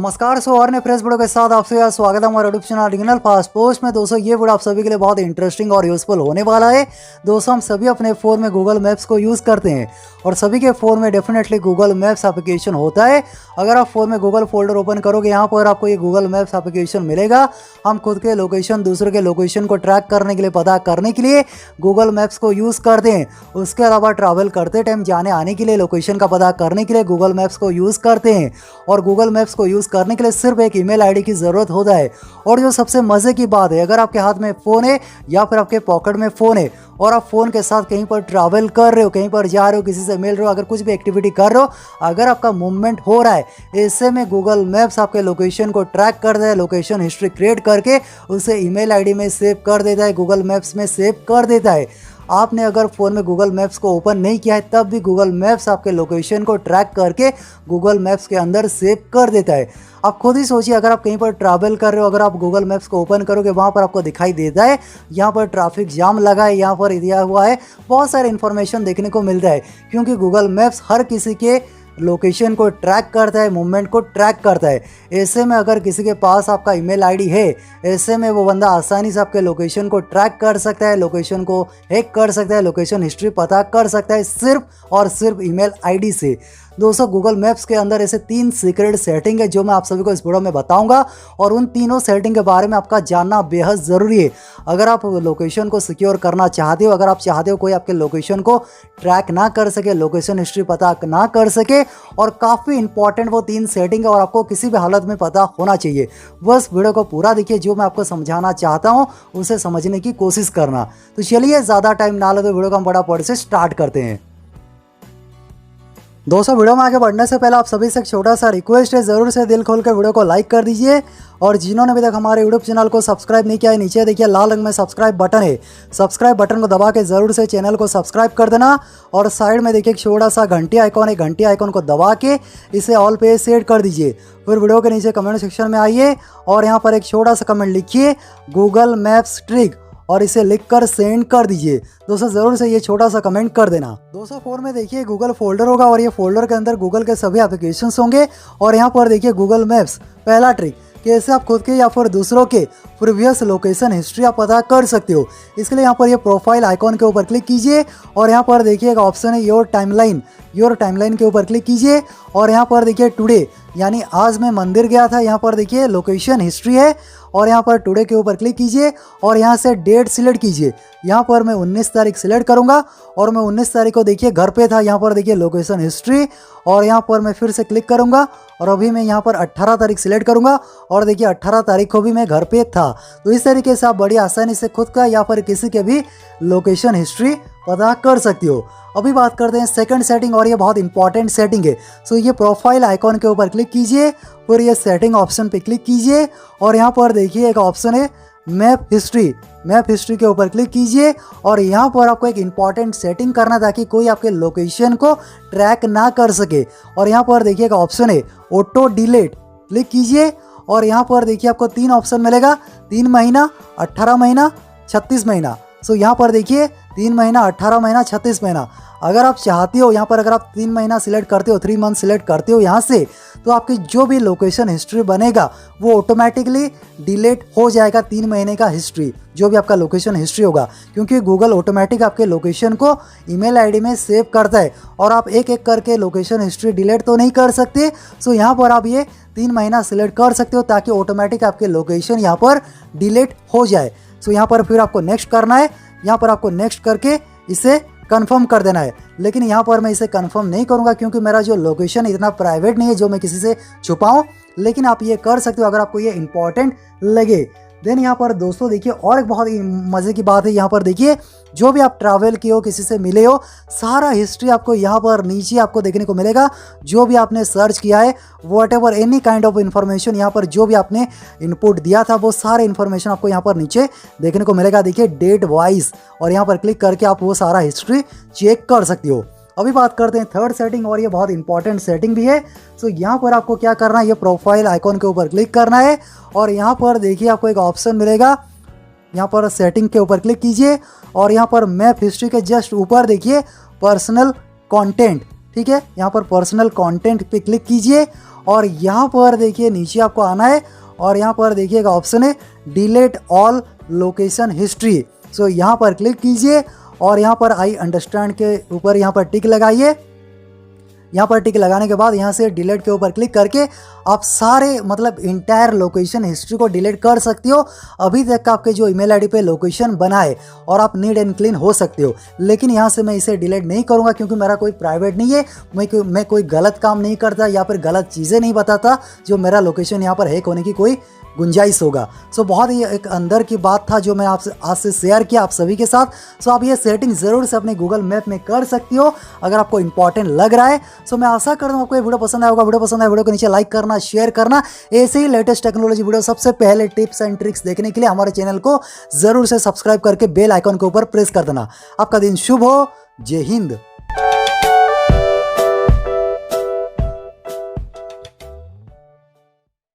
नमस्कार। और ने फ्रेश वीडियो के साथ आपसे यार स्वागत है हमारे यूट्यूब चैनल टेक्निकल फर्स्टपोस्ट में। दोस्तों ये वीडियो आप सभी के लिए बहुत इंटरेस्टिंग और यूजफुल होने वाला है। दोस्तों हम सभी अपने फ़ोन में गूगल मैप्स को यूज़ करते हैं और सभी के फ़ोन में डेफिनेटली गूगल मैप्स एप्लीकेशन होता है। अगर आप फ़ोन में गूगल फोल्डर ओपन करोगे यहाँ पर आपको ये गूगल मैप्स एप्लीकेशन मिलेगा। हम खुद के लोकेशन दूसरे के लोकेशन को ट्रैक करने के लिए, पता करने के लिए गूगल मैप्स को यूज़ करते हैं। उसके अलावा ट्रैवल करते टाइम जाने आने के लिए, लोकेशन का पता करने के लिए गूगल मैप्स को यूज़ करते हैं। और गूगल मैप्स को यूज़ करने के लिए सिर्फ एक ईमेल आईडी की ज़रूरत होता है। और जो सबसे मज़े की बात है, अगर आपके हाथ में फ़ोन है या फिर आपके पॉकेट में फ़ोन है और आप फ़ोन के साथ कहीं पर ट्रैवल कर रहे हो, कहीं पर जा रहे हो, किसी से मिल रहे हो, अगर कुछ भी एक्टिविटी कर रहे हो, अगर आपका मूवमेंट हो रहा है, ऐसे में गूगल मैप्स आपके लोकेशन को ट्रैक कर देता है। लोकेशन हिस्ट्री क्रिएट करके उसे ईमेल आईडी में सेव कर देता है, गूगल मैप्स में सेव कर देता है। आपने अगर फ़ोन में गूगल मैप्स को ओपन नहीं किया है तब भी गूगल मैप्स आपके लोकेशन को ट्रैक करके गूगल मैप्स के अंदर सेव कर देता है। आप खुद ही सोचिए, अगर आप कहीं पर ट्रैवल कर रहे हो, अगर आप गूगल मैप्स को ओपन करोगे, वहाँ पर आपको दिखाई देता है यहाँ पर ट्रैफिक जाम लगा है, यहाँ पर दिया हुआ है, बहुत सारे इन्फॉर्मेशन देखने को मिलता है। क्योंकि गूगल मैप्स हर किसी के लोकेशन को ट्रैक करता है, मूवमेंट को ट्रैक करता है। ऐसे में अगर किसी के पास आपका ईमेल आईडी है, ऐसे में वो बंदा आसानी से आपके लोकेशन को ट्रैक कर सकता है, लोकेशन को हैक कर सकता है, लोकेशन हिस्ट्री पता कर सकता है सिर्फ और सिर्फ ईमेल आईडी से। दोस्तों गूगल मैप्स के अंदर ऐसे 3 सीक्रेट सेटिंग है जो मैं आप सभी को इस वीडियो में बताऊंगा और उन तीनों सेटिंग के बारे में आपका जानना बेहद ज़रूरी है। अगर आप लोकेशन को सिक्योर करना चाहते हो, अगर आप चाहते हो कोई आपके लोकेशन को ट्रैक ना कर सके, लोकेशन हिस्ट्री पता ना कर सके, और काफ़ी इंपॉर्टेंट वो 3 सेटिंग है और आपको किसी भी हालत में पता होना चाहिए। बस वीडियो को पूरा देखिए, जो मैं आपको समझाना चाहता हूँ उसे समझने की कोशिश करना। तो चलिए ज़्यादा टाइम ना लगे, वीडियो को हम फटाफट से स्टार्ट करते हैं। दोस्तों वीडियो में आगे बढ़ने से पहले आप सभी से एक छोटा सा रिक्वेस्ट है, ज़रूर से दिल खोल कर वीडियो को लाइक कर दीजिए। और जिन्होंने अभी तक हमारे यूट्यूब चैनल को सब्सक्राइब नहीं किया है, नीचे देखिए लाल रंग में सब्सक्राइब बटन है, सब्सक्राइब बटन को दबा के ज़रूर से चैनल को सब्सक्राइब कर देना। और साइड में देखिए एक छोटा सा घंटी आइकॉन है, घंटी आइकॉन को दबा के इसे ऑल पे सेट कर दीजिए। फिर वीडियो के नीचे कमेंट सेक्शन में आइए और यहाँ पर एक छोटा सा कमेंट लिखिए गूगल मैप्स ट्रिक, और इसे लिखकर सेंड कर दीजिए। दोस्तों ज़रूर से ये छोटा सा कमेंट कर देना। दोस्तों फ़ोन में देखिए गूगल फोल्डर होगा और ये फोल्डर के अंदर गूगल के सभी एप्लीकेशंस होंगे। और यहाँ पर देखिए गूगल मैप्स, पहला ट्रिक, कैसे आप खुद के या फिर दूसरों के प्रीवियस लोकेशन हिस्ट्री आप पता कर सकते हो। इसके लिए यहाँ पर ये प्रोफाइल आइकॉन के ऊपर क्लिक कीजिए और यहाँ पर देखिए एक ऑप्शन है योर टाइमलाइन के ऊपर क्लिक कीजिए। और यहाँ पर देखिए टुडे, यानी आज मैं मंदिर गया था, यहाँ पर देखिए लोकेशन हिस्ट्री है और यहाँ पर टुडे के ऊपर क्लिक कीजिए और यहाँ से डेट सिलेक्ट कीजिए। यहाँ पर मैं 19 तारीख सिलेक्ट करूँगा और मैं 19 तारीख को देखिए घर पे था, यहाँ पर देखिए लोकेशन हिस्ट्री, और यहाँ पर मैं फिर से क्लिक करूँगा और अभी मैं यहाँ पर 18 तारीख सिलेक्ट करूँगा और देखिए 18 तारीख को भी मैं घर पे था। तो इस तरीके से आप बड़ी आसानी से खुद का या फिर किसी के भी लोकेशन हिस्ट्री पता कर सकती हो। अभी बात करते हैं सेकंड सेटिंग, और ये बहुत इंपॉर्टेंट सेटिंग है। सो ये प्रोफाइल आइकॉन के ऊपर क्लिक कीजिए, फिर ये सेटिंग ऑप्शन पे क्लिक कीजिए और यहाँ पर देखिए एक ऑप्शन है मैप हिस्ट्री के ऊपर क्लिक कीजिए। और यहाँ पर आपको एक इंपॉर्टेंट सेटिंग करना ताकि कोई आपके लोकेशन को ट्रैक ना कर सके। और यहाँ पर देखिए एक ऑप्शन है ऑटो डिलीट, क्लिक कीजिए और यहाँ पर देखिए आपको 3 ऑप्शन मिलेगा, 3 महीना, 18 महीना, 36 महीना। सो यहाँ पर देखिए 3 महीना, 18 महीना, 36 महीना। अगर आप चाहते हो यहाँ पर, अगर आप 3 महीना सिलेक्ट करते हो, 3 मंथ सिलेक्ट करते हो यहाँ से, तो आपकी जो भी लोकेशन हिस्ट्री बनेगा वो ऑटोमेटिकली डिलीट हो जाएगा। 3 महीने का हिस्ट्री, जो भी आपका लोकेशन हिस्ट्री होगा, क्योंकि गूगल ऑटोमेटिक आपके लोकेशन को ईमेल आईडी में सेव करता है और आप एक एक करके लोकेशन हिस्ट्री डिलीट तो नहीं कर सकते। सो यहाँ पर आप ये 3 महीना सिलेक्ट कर सकते हो ताकि ऑटोमेटिक आपके लोकेशन यहाँ पर डिलीट हो जाए। सो यहाँ पर फिर आपको नेक्स्ट करना है, यहाँ पर आपको नेक्स्ट करके इसे कंफर्म कर देना है। लेकिन यहाँ पर मैं इसे कंफर्म नहीं करूँगा क्योंकि मेरा जो लोकेशन इतना प्राइवेट नहीं है जो मैं किसी से छुपाऊँ, लेकिन आप ये कर सकते हो अगर आपको ये इंपॉर्टेंट लगे। देन यहाँ पर दोस्तों देखिए और एक बहुत मज़े की बात है, यहाँ पर देखिए जो भी आप ट्रैवल किए हो, किसी से मिले हो, सारा हिस्ट्री आपको यहाँ पर नीचे आपको देखने को मिलेगा। जो भी आपने सर्च किया है, what ever any kind of information, यहाँ पर जो भी आपने इनपुट दिया था वो सारे इन्फॉर्मेशन आपको यहाँ पर नीचे देखने को मिलेगा। देखिए डेट वाइज, और यहाँ पर क्लिक करके आप वो सारा हिस्ट्री चेक कर सकते हो। अभी बात करते हैं थर्ड सेटिंग, और ये बहुत इंपॉर्टेंट सेटिंग भी है। सो यहाँ पर आपको क्या करना है, ये प्रोफाइल आइकॉन के ऊपर क्लिक करना है और यहाँ पर देखिए आपको एक ऑप्शन मिलेगा, यहाँ पर सेटिंग के ऊपर क्लिक कीजिए और यहाँ पर मैप हिस्ट्री के जस्ट ऊपर देखिए पर्सनल कंटेंट, ठीक है। यहाँ पर पर्सनल कंटेंट पे क्लिक कीजिए और यहाँ पर देखिए नीचे आपको आना है और यहाँ पर देखिएगा ऑप्शन है डिलीट ऑल लोकेशन हिस्ट्री। सो यहाँ पर क्लिक कीजिए और यहाँ पर आई अंडरस्टैंड के ऊपर यहाँ पर टिक लगाइए। यहाँ पर टिक लगाने के बाद यहाँ से डिलीट के ऊपर क्लिक करके आप सारे मतलब इंटायर लोकेशन हिस्ट्री को डिलीट कर सकते हो। अभी तक का आपके जो ईमेल आईडी पे लोकेशन बना है और आप नीट एंड क्लीन हो सकते हो। लेकिन यहाँ से मैं इसे डिलीट नहीं करूँगा क्योंकि मेरा कोई प्राइवेट नहीं है, मैं कोई गलत काम नहीं करता या फिर गलत चीज़ें नहीं बताता जो मेरा लोकेशन यहाँ पर हैक होने की कोई गुंजाइश होगा। सो बहुत ही एक अंदर की बात था जो मैं आपसे आज से शेयर किया आप सभी के साथ। सो आप ये सेटिंग ज़रूर से अपने गूगल मैप में कर सकती हो अगर आपको इंपॉर्टेंट लग रहा है। सो मैं आशा करता हूँ आपको ये वीडियो पसंद आया होगा। वीडियो पसंद आया वीडियो को नीचे लाइक करना, शेयर करना। ऐसे ही लेटेस्ट टेक्नोलॉजी वीडियो सबसे पहले टिप्स एंड ट्रिक्स देखने के लिए हमारे चैनल को ज़रूर से सब्सक्राइब करके बेल आइकन के ऊपर प्रेस कर देना। आपका दिन शुभ हो। जय हिंद।